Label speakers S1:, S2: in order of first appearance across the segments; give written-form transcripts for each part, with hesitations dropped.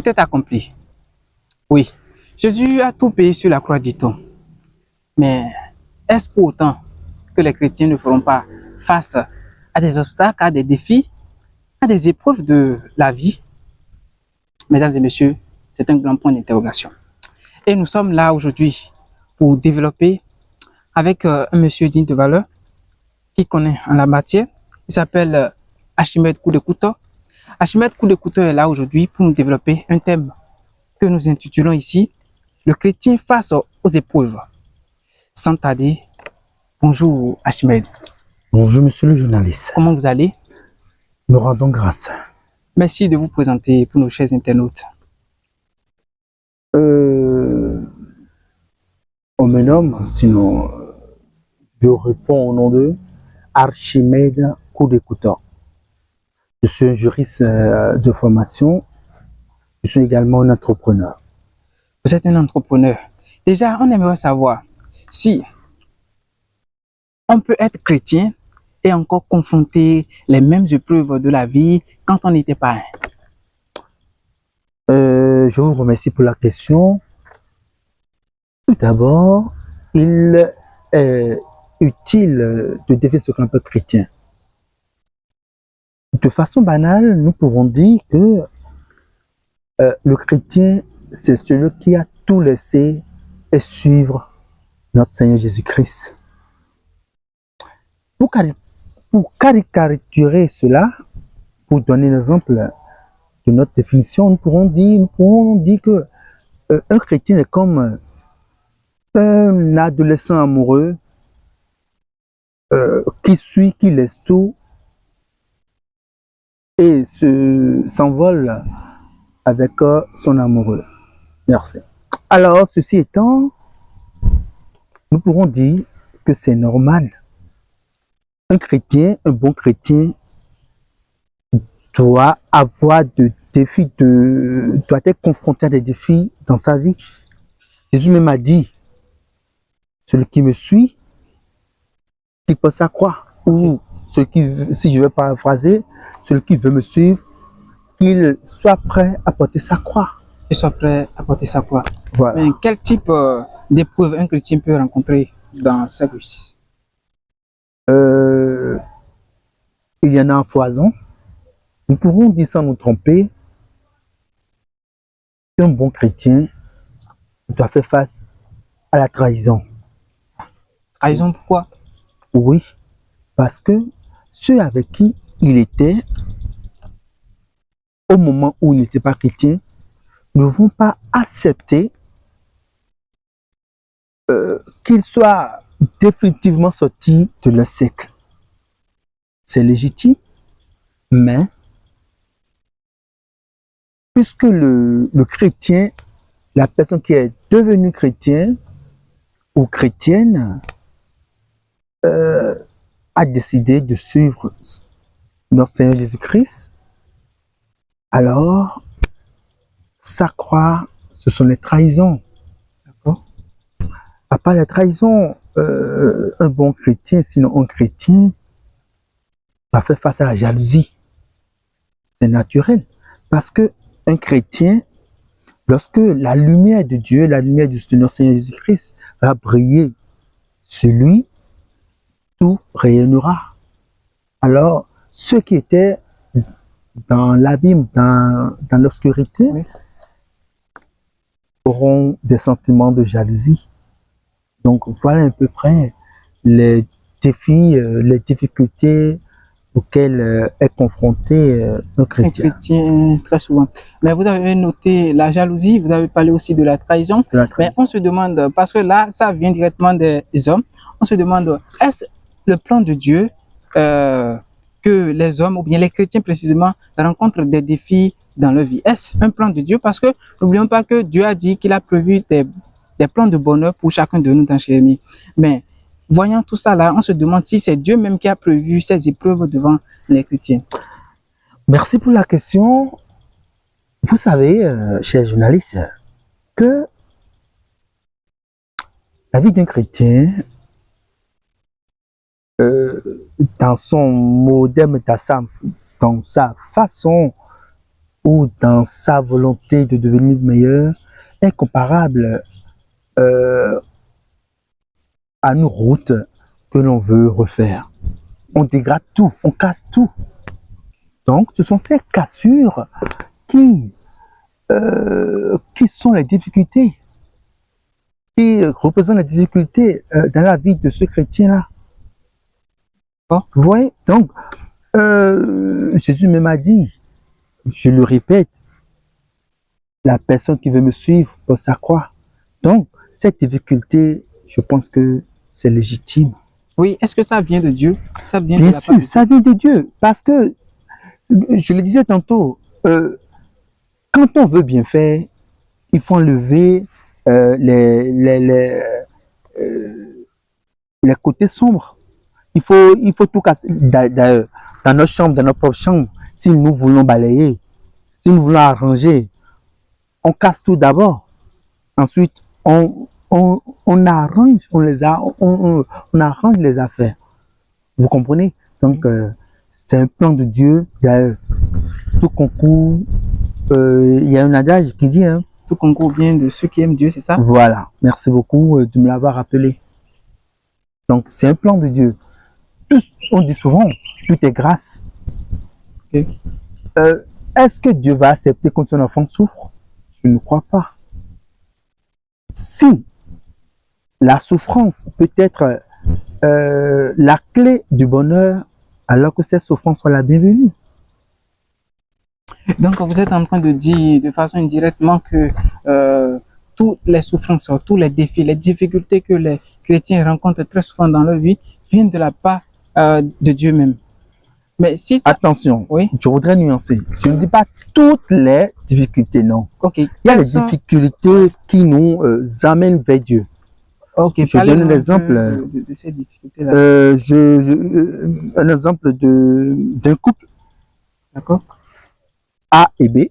S1: tout est accompli. Oui, Jésus a tout payé sur la croix, dit-on. Mais est-ce pour autant que les chrétiens ne feront pas face à des obstacles, à des défis, à des épreuves de la vie? Mesdames et messieurs, c'est un grand point d'interrogation. Et nous sommes là aujourd'hui pour développer avec un monsieur digne de valeur qui connaît en la matière. Il s'appelle Archimède Coup de Couteau. Archimède Coup de Couteau est là aujourd'hui pour nous développer un thème que nous intitulons ici le chrétien face aux épreuves. Sans tarder, bonjour Archimède.
S2: Bonjour monsieur le journaliste.
S1: Comment vous allez?
S2: Nous rendons grâce.
S1: Merci de vous présenter pour nos chers internautes.
S2: On me nomme, sinon je réponds au nom de Archimède Coup de Couteau. Je suis un juriste de formation. Je suis également un entrepreneur.
S1: Vous êtes un entrepreneur. Déjà, on aimerait savoir si on peut être chrétien et encore confronter les mêmes épreuves de la vie quand on n'était pas un.
S2: Je vous remercie pour la question. Tout d'abord, il est utile de définir ce qu'on appelle chrétien. De façon banale, nous pourrons dire que le chrétien, c'est celui qui a tout laissé et suivre notre Seigneur Jésus-Christ. Pour caricaturer cela, pour donner un exemple de notre définition, nous pourrons dire que un chrétien est comme un adolescent amoureux qui suit, qui laisse tout et s'envole avec son amoureux. Merci. Alors, ceci étant, nous pourrons dire que c'est normal. Un chrétien, un bon chrétien, doit avoir de défis, doit être confronté à des défis dans sa vie. Jésus même a dit, celui qui me suit, qu'il peut sa croix. Ou celui qui, si je veux paraphraser, celui qui veut me suivre, qu'il soit prêt à porter sa croix.
S1: Il soit prêt à porter sa croix.
S2: Voilà.
S1: Mais quel type d'épreuve un chrétien peut rencontrer dans sa justice?
S2: Il y en a en foison. Nous pourrons dire sans nous tromper qu'un bon chrétien doit faire face à la trahison.
S1: Trahison, pourquoi?
S2: Oui, parce que ceux avec qui il était au moment où il n'était pas chrétien ne vont pas accepter qu'il soit définitivement sorti de leur cercle. C'est légitime, mais puisque le chrétien, la personne qui est devenue chrétien ou chrétienne, a décidé de suivre notre Seigneur Jésus-Christ, alors sa croix, ce sont les trahisons.
S1: D'accord.
S2: À part les trahisons, un bon chrétien, sinon un chrétien, va faire face à la jalousie. C'est naturel. Parce que un chrétien, lorsque la lumière de Dieu, la lumière de notre Seigneur Jésus-Christ va briller sur lui, tout rayonnera. Alors, ceux qui étaient dans l'abîme, dans l'obscurité, oui, auront des sentiments de jalousie. Donc, voilà à peu près les défis, les difficultés auxquelles est confronté un chrétien.
S1: Un chrétien, très souvent. Mais vous avez noté la jalousie, vous avez parlé aussi de la trahison. Mais on se demande, parce que là, ça vient directement des hommes, on se demande, est-ce le plan de Dieu que les hommes, ou bien les chrétiens précisément, rencontrent des défis dans leur vie? Est-ce un plan de Dieu? Parce que n'oublions pas que Dieu a dit qu'il a prévu des plans de bonheur pour chacun de nous dans Jérémie. Mais voyant tout ça là, on se demande si c'est Dieu même qui a prévu ces épreuves devant les chrétiens.
S2: Merci pour la question. Vous savez, chers journalistes, que la vie d'un chrétien, dans son modèle, dans sa façon ou dans sa volonté de devenir meilleur est comparable à une route que l'on veut refaire. On dégrade tout, on casse tout. Donc, ce sont ces cassures qui sont les difficultés, qui représentent les difficultés dans la vie de ce chrétien-là.
S1: Oh.
S2: Vous voyez? Donc, Jésus même a dit, je le répète, la personne qui veut me suivre pour sa croix. Donc, cette difficulté, je pense que c'est légitime.
S1: Oui, est-ce que ça vient de Dieu? Ça vient
S2: Bien
S1: de la part
S2: sûr,
S1: de
S2: ça vient de Dieu. Parce que, je le disais tantôt, quand on veut bien faire, il faut enlever les côtés sombres. Il faut tout casser. D'ailleurs, dans notre chambre, dans notre propre chambre, si nous voulons balayer, si nous voulons arranger, on casse tout d'abord. Ensuite, on arrange, on arrange les affaires. Vous comprenez? Donc, c'est un plan de Dieu. D'ailleurs, tout concourt, il y a un adage qui dit, hein,
S1: tout concourt bien de ceux qui aiment Dieu, c'est ça?
S2: voilà, merci beaucoup de me l'avoir rappelé. Donc, c'est un plan de Dieu. On dit souvent, tout est grâce.
S1: Okay.
S2: Est-ce que Dieu va accepter que son enfant souffre? Je ne crois pas. Si la souffrance peut être la clé du bonheur, alors que cette souffrance soit la bienvenue.
S1: Donc, vous êtes en train de dire de façon indirectement que toutes les souffrances, tous les défis, les difficultés que les chrétiens rencontrent très souvent dans leur vie viennent de la part de Dieu même. Mais si ça...
S2: Attention,
S1: oui?
S2: Je voudrais nuancer. Je ne dis pas toutes les difficultés, non.
S1: Okay.
S2: Il y a des difficultés qui nous amènent vers Dieu.
S1: Okay.
S2: Je donne l'exemple
S1: de ces difficultés-là.
S2: Un exemple d'un couple.
S1: D'accord.
S2: A et B.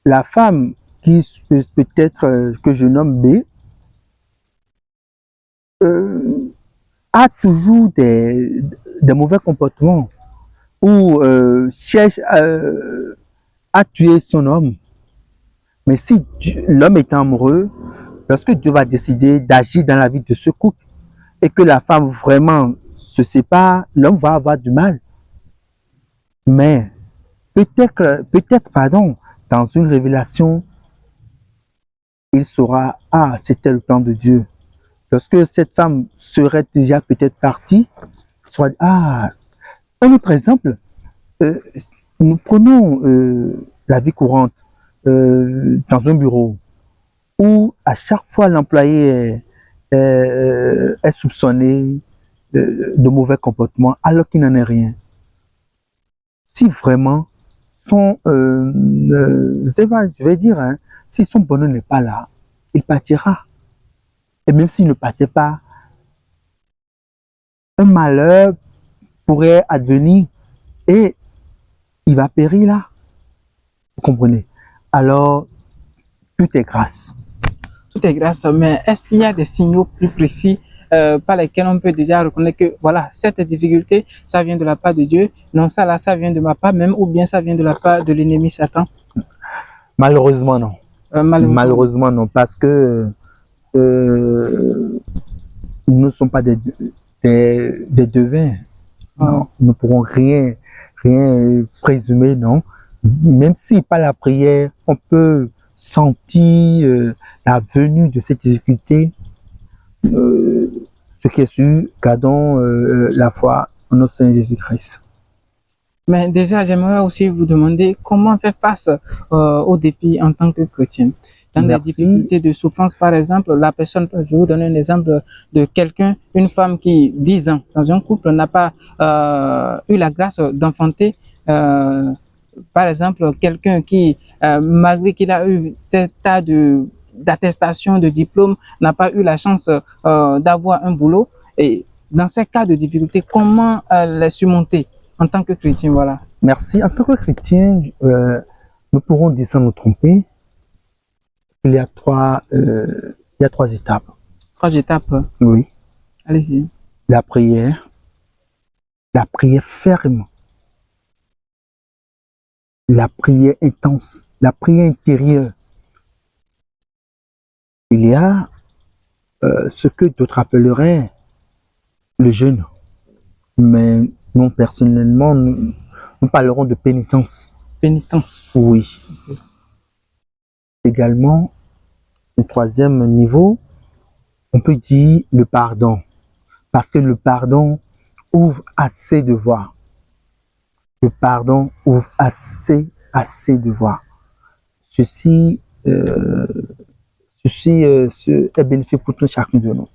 S2: La femme qui peut-être que je nomme B a toujours des mauvais comportements ou cherche à tuer son homme. Mais si l'homme est amoureux, lorsque Dieu va décider d'agir dans la vie de ce couple et que la femme vraiment se sépare, l'homme va avoir du mal. Mais peut-être, dans une révélation, il saura, ah, c'était le plan de Dieu. Lorsque cette femme serait déjà peut-être partie, soit, ah, un autre exemple, nous prenons la vie courante dans un bureau où à chaque fois l'employé est soupçonné de mauvais comportements alors qu'il n'en est rien. Si vraiment je vais dire, hein, si son bonheur n'est pas là, il partira. Et même s'il ne partait pas, un malheur pourrait advenir et il va périr là. Vous comprenez? Alors, tout est grâce.
S1: Tout est grâce, mais est-ce qu'il y a des signaux plus précis par lesquels on peut déjà reconnaître que voilà, cette difficulté, ça vient de la part de Dieu, non, ça là, ça vient de ma part même, ou bien ça vient de la part de l'ennemi Satan?
S2: Malheureusement, non. Malheureusement, non, parce que nous ne sommes pas des devins. Non, nous ne pourrons rien présumer, non. Même si par la prière, on peut sentir la venue de cette difficulté, ce qui est sûr, gardons la foi en notre Seigneur Jésus-Christ.
S1: Mais déjà, j'aimerais aussi vous demander comment faire face aux défis en tant que chrétien. Dans des difficultés de souffrance, par exemple, la personne, je vais vous donner un exemple de quelqu'un, une femme qui, 10 ans, dans un couple, n'a pas eu la grâce d'enfanter. Par exemple, quelqu'un qui, malgré qu'il a eu cet tas d'attestation, de diplôme, n'a pas eu la chance d'avoir un boulot. Et dans ces cas de difficulté, comment les surmonter en tant que chrétien, voilà.
S2: Merci. En tant que chrétien, nous pourrons dire sans nous tromper, il y a trois étapes.
S1: 3 étapes?
S2: Oui.
S1: Allez-y.
S2: La prière ferme, la prière intense, la prière intérieure. Il y a ce que d'autres appelleraient le jeûne. Mais nous, personnellement, nous parlerons de pénitence.
S1: Pénitence.
S2: Oui. Également, au troisième niveau, on peut dire le pardon. Parce que le pardon ouvre assez de voies. Le pardon ouvre assez de voies. Ceci est bénéfique pour tout chacun de nous.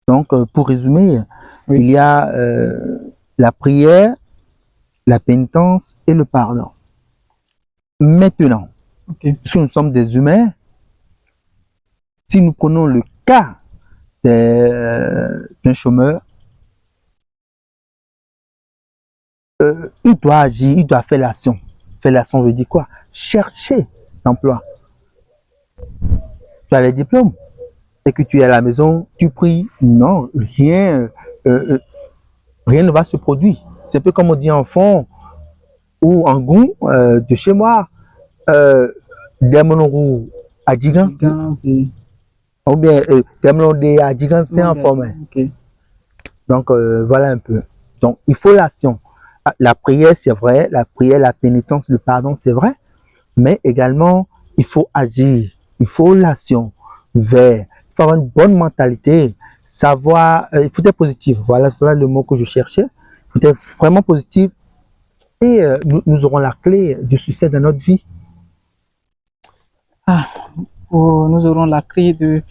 S2: Donc, pour résumer,
S1: Oui.
S2: il y a la prière, la pénitence et le pardon. Maintenant, si nous sommes des humains, si nous prenons le cas d'un chômeur, il doit agir, il doit faire l'action. Faire l'action veut dire quoi? Chercher l'emploi. Tu as les diplômes et que tu es à la maison, tu pries. Non, rien ne va se produire. C'est un peu comme on dit en fond ou en goût de chez moi. Demonoru Adjigan. Ou bien Demonoru Adjigan, c'est en forme. Donc voilà un peu. Donc il faut l'action. La prière, c'est vrai. La prière, la pénitence, le pardon, c'est vrai. Mais également, il faut agir. Il faut l'action vers. Il faut avoir une bonne mentalité. Savoir, il faut être positif. Voilà le mot que je cherchais. Il faut être vraiment positif. Et nous aurons la clé du succès de notre vie.
S1: Nous aurons la clé de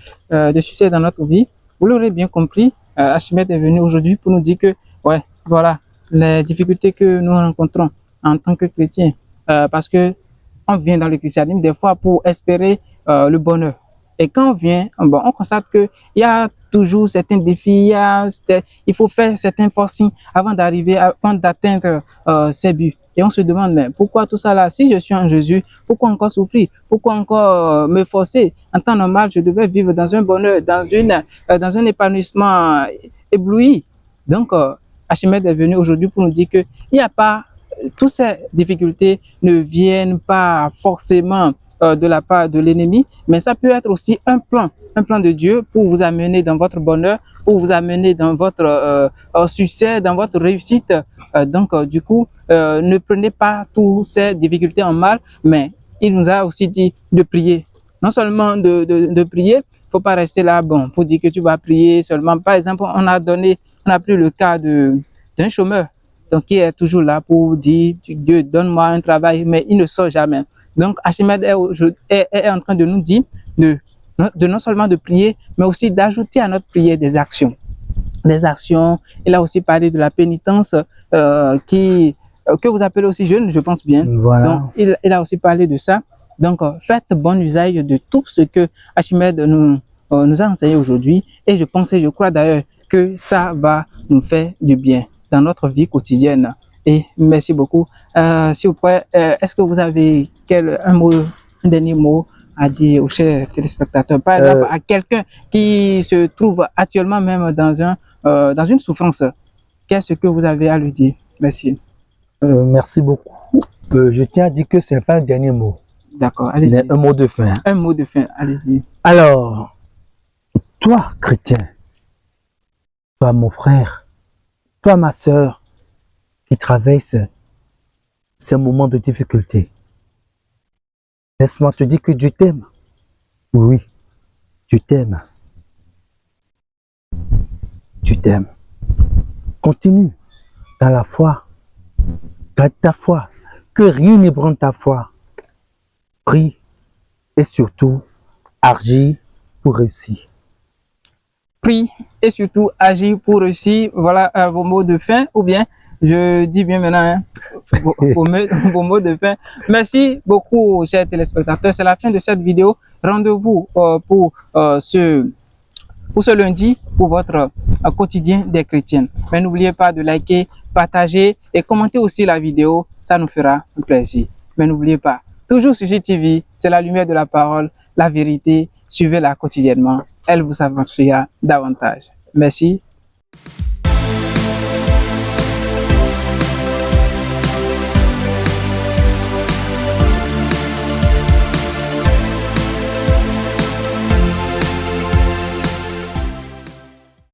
S1: succès dans notre vie. Vous l'aurez bien compris, Archimède est venu aujourd'hui pour nous dire que, ouais, voilà, les difficultés que nous rencontrons en tant que chrétiens, parce que on vient dans le christianisme des fois pour espérer le bonheur. Et quand on vient, bon, on constate qu'il y a toujours certains défis, il faut faire certains forcing avant d'atteindre ses buts. Et on se demande, mais pourquoi tout ça là? Si je suis en Jésus, pourquoi encore souffrir? Pourquoi encore me forcer? En temps normal, je devais vivre dans un bonheur, dans un épanouissement ébloui. Donc, Archimède est venu aujourd'hui pour nous dire qu'il n'y a pas, toutes ces difficultés ne viennent pas forcément de la part de l'ennemi, mais ça peut être aussi un plan de Dieu pour vous amener dans votre bonheur, pour vous amener dans votre succès, dans votre réussite. Donc, du coup, ne prenez pas toutes ces difficultés en mal, mais il nous a aussi dit de prier. Non seulement de prier, il ne faut pas rester là, bon, pour dire que tu vas prier seulement. Par exemple, on a pris le cas d'un chômeur, donc qui est toujours là pour dire, Dieu, donne-moi un travail, mais il ne sort jamais. Donc, Archimède est en train de nous dire de non seulement de prier, mais aussi d'ajouter à notre prière des actions. Des actions, il a aussi parlé de la pénitence que vous appelez aussi jeûne, je pense bien.
S2: Voilà.
S1: Donc, il a aussi parlé de ça. Donc, faites bon usage de tout ce que Archimède nous a enseigné aujourd'hui. Et je crois d'ailleurs que ça va nous faire du bien dans notre vie quotidienne. Et merci beaucoup. S'il vous plaît, est-ce que vous avez un dernier mot à dire aux chers téléspectateurs, par exemple à quelqu'un qui se trouve actuellement même dans une souffrance? Qu'est-ce que vous avez à lui dire? Merci.
S2: Merci beaucoup. Je tiens à dire que ce n'est pas un dernier mot.
S1: D'accord, allez-y.
S2: Mais un mot de fin.
S1: Un mot de fin, allez-y.
S2: Alors, toi, chrétien, toi, mon frère, toi, ma sœur, qui traverse ces moments de difficulté, laisse-moi te dire que Dieu t'aime. Oui, Dieu t'aime. Dieu t'aime. Continue dans la foi. Garde ta foi. Que rien n'ébranle ta foi. Prie et surtout, agis pour réussir.
S1: Prie et surtout, agis pour réussir. Voilà vos mots de fin, ou bien, je dis bien maintenant, hein, vos mots de fin. Merci beaucoup, chers téléspectateurs. C'est la fin de cette vidéo. Rendez-vous pour ce lundi, pour votre quotidien des chrétiens. Mais n'oubliez pas de liker, partager et commenter aussi la vidéo. Ça nous fera un plaisir. Mais n'oubliez pas, toujours sur JTV, c'est la lumière de la parole, la vérité. Suivez-la quotidiennement. Elle vous avancera davantage. Merci.